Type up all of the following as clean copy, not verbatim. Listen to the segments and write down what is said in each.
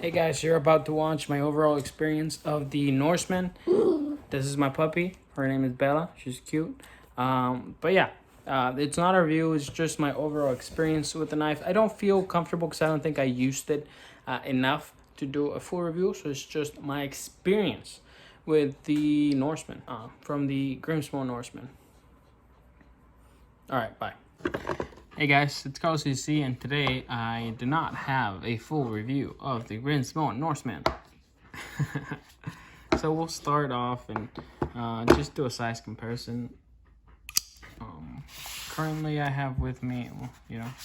Hey guys, you're about to watch my overall experience of the Norseman. This is my puppy. Her name is Bella. She's cute. But yeah, it's not a review. It's just my overall experience with the knife. I don't feel comfortable because I don't think I used it enough to do a full review. So it's just my experience with the Norseman from the Grimsmo Norseman. All right, bye. Hey guys, it's Carlos EDC, and today I do not have a full review of the Grimsmo Norseman. So we'll start off and just do a size comparison. Currently I have with me,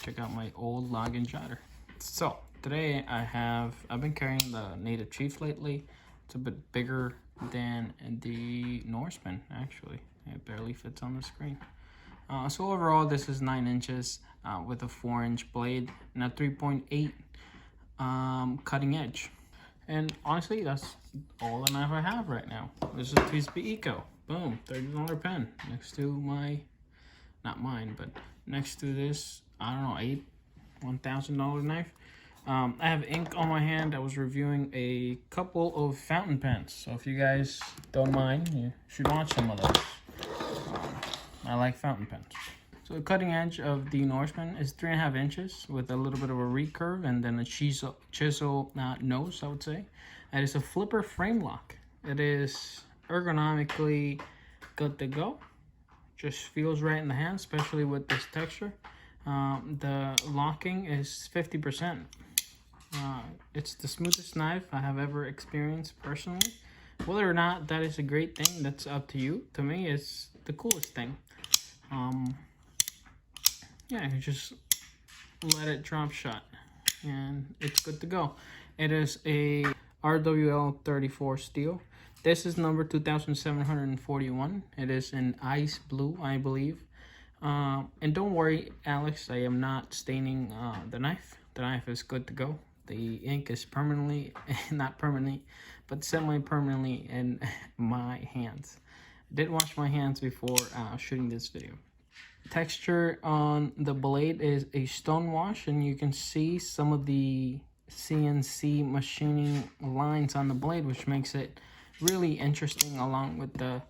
check out my old login jotter. So today I've been carrying the Native Chief lately. It's a bit bigger than the Norseman, actually. It barely fits on the screen. So overall, this is 9 inches with a 4-inch blade and a 3.8 cutting edge. And honestly, that's all the knife I have right now. This is a 2-speed Eco. Boom, $30 pen next to my, not mine, but next to this, I don't know, $1,000 knife. I have ink on my hand. I was reviewing a couple of fountain pens. So if you guys don't mind, you should watch some of those. I like fountain pens. So the cutting edge of the Norseman is 3.5 inches with a little bit of a recurve and then a chisel nose, I would say. It is a flipper frame lock. It is ergonomically good to go. Just feels right in the hand, especially with this texture. The locking is 50%. It's the smoothest knife I have ever experienced personally. Whether or not that is a great thing, that's up to you. To me, it's the coolest thing. Yeah, you just let it drop shot and it's good to go. It is a Rwl34 Steel. This is number 2741. It is in ice blue, I believe. And don't worry, Alex, I am not staining the knife. The knife is good to go. The ink is permanently, not permanently, but semi-permanently in my hands. I did wash my hands before shooting this video. Texture on the blade is a stone wash, and you can see some of the CNC machining lines on the blade, which makes it really interesting along with the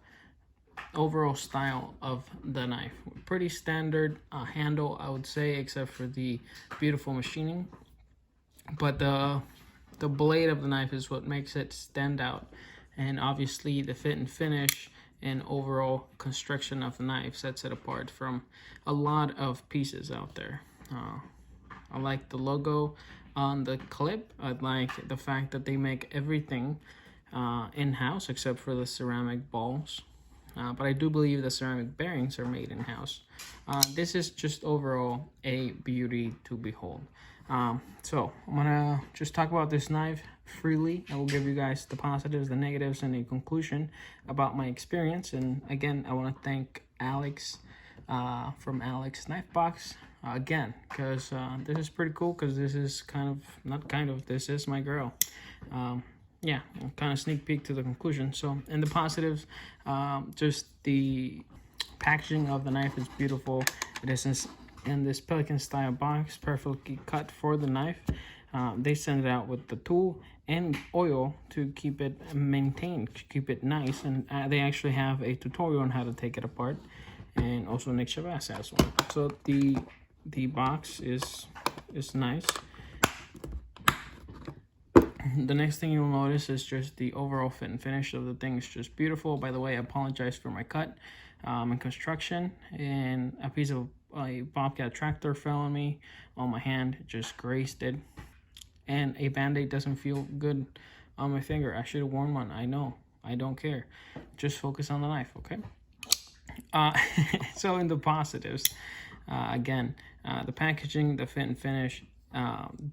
overall style of the knife. Pretty standard handle, I would say, except for the beautiful machining. But the blade of the knife is what makes it stand out, and obviously the fit and finish and overall construction of the knife sets it apart from a lot of pieces out there. I like the logo on the clip. I like the fact that they make everything in-house except for the ceramic balls. But I do believe the ceramic bearings are made in-house. This is just overall a beauty to behold. So I'm gonna just talk about this knife freely. I will give you guys the positives, the negatives, and a conclusion about my experience. And again, I want to thank Alex from Alex Knifebox again, because this is pretty cool, because this is this is my girl. Yeah, kind of sneak peek to the conclusion. So in the positives, just the packaging of the knife is beautiful. It is in this pelican style box, perfectly cut for the knife. They send it out with the tool and oil to keep it maintained, to keep it nice, and they actually have a tutorial on how to take it apart, and also Nick Chavez has one. So the box is nice. The next thing you'll notice is just the overall fit and finish of the thing is just beautiful. By the way, I apologize for my cut in construction, and a piece of a Bobcat tractor fell on me on my hand, just grazed it, and a band-aid doesn't feel good on my finger. I should have worn one. I know, I don't care, just focus on the knife, okay? So in the positives, again, the packaging, the fit and finish,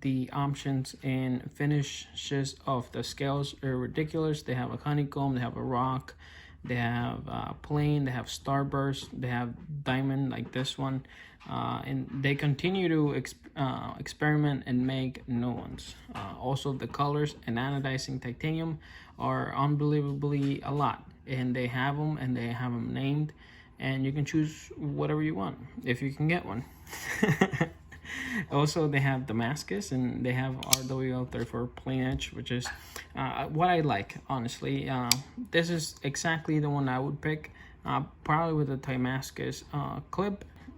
the options and finishes of the scales are ridiculous. They have a honeycomb, they have a rock, they have plain, they have starburst, they have diamond like this one, and they continue to experiment and make new ones. Also, the colors and anodizing titanium are unbelievably a lot, and they have them named, and you can choose whatever you want if you can get one. Also, they have Damascus, and they have Rwl34 plain edge, which is what I like, honestly. This is exactly the one I would pick, probably with the Damascus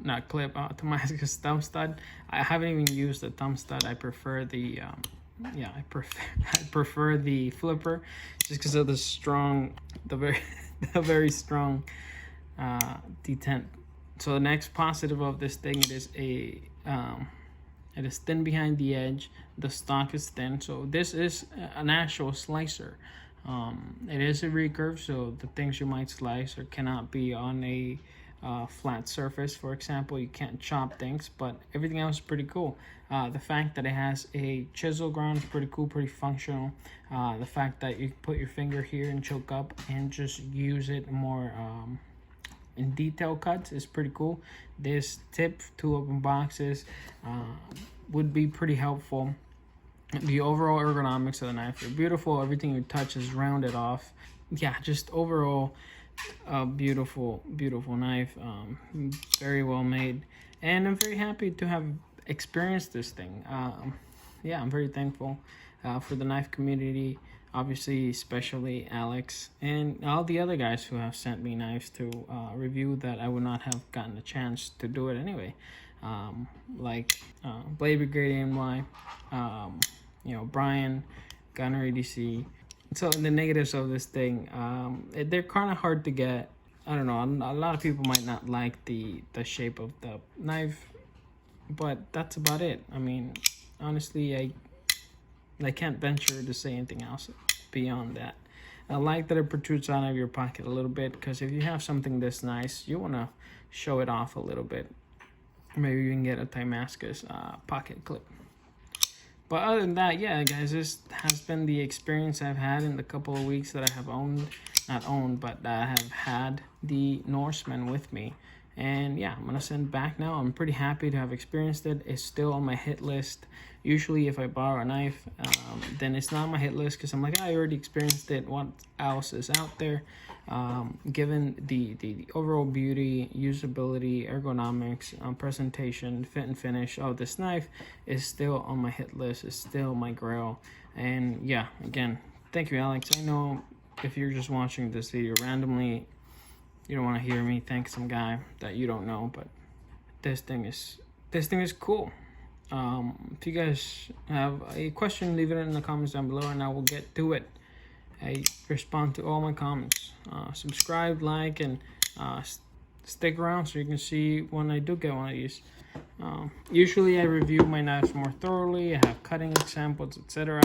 Damascus thumb stud. I haven't even used the thumb stud. I prefer the I prefer the flipper, just because of the very strong detent. So the next positive of this thing, it is thin behind the edge. The stock is thin, so this is an actual slicer. It is a recurve, so the things you might slice or cannot be on a flat surface. For example, you can't chop things, but everything else is pretty cool. The fact that it has a chisel ground is pretty cool, pretty functional. The fact that you put your finger here and choke up and just use it more in detail cuts is pretty cool. This tip, 2 open boxes, would be pretty helpful. The overall ergonomics of the knife are beautiful. Everything you touch is rounded off. Yeah, just overall a beautiful knife. Very well made, and I'm very happy to have experienced this thing. Yeah, I'm very thankful for the knife community, obviously, especially Alex and all the other guys who have sent me knives to review that I would not have gotten a chance to do it anyway. Like Blade Brigade AMY, Brian, Gunner EDC. So the negatives of this thing, they're kind of hard to get. I don't know, a lot of people might not like the shape of the knife, but that's about it. I mean, honestly, I can't venture to say anything else beyond that. I like that it protrudes out of your pocket a little bit, because if you have something this nice, you want to show it off a little bit. Maybe you can get a Damascus pocket clip. But other than that, yeah, guys, this has been the experience I've had in the couple of weeks that I have I have had the Norseman with me. And yeah, I'm gonna send back now. I'm pretty happy to have experienced it. It's still on my hit list. Usually if I borrow a knife, then it's not on my hit list, because I'm like, I already experienced it. What else is out there? Given the overall beauty, usability, ergonomics, presentation, fit and finish of this knife is still on my hit list. It's still my grail. And yeah, again, thank you, Alex. I know if you're just watching this video randomly, you don't want to hear me thank some guy that you don't know, but this thing is cool. If you guys have a question, leave it in the comments down below and I will get to it. I respond to all my comments. Subscribe, like, and stick around so you can see when I do get one of these. Usually I review my knives more thoroughly. I have cutting examples, etc.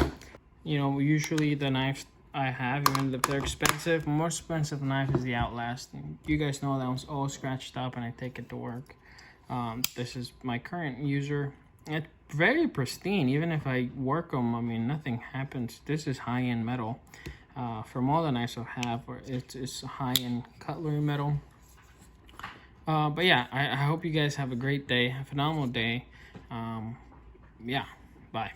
Usually the knives I have, even if they're expensive, more expensive knife is the Outlast. You guys know that one's all scratched up and I take it to work. This is my current user. It's very pristine. Even if I work them, I mean, nothing happens. This is high-end metal. From all the knives I have, it's high-end cutlery metal. But yeah, I hope you guys have a great day, a phenomenal day. Yeah, bye.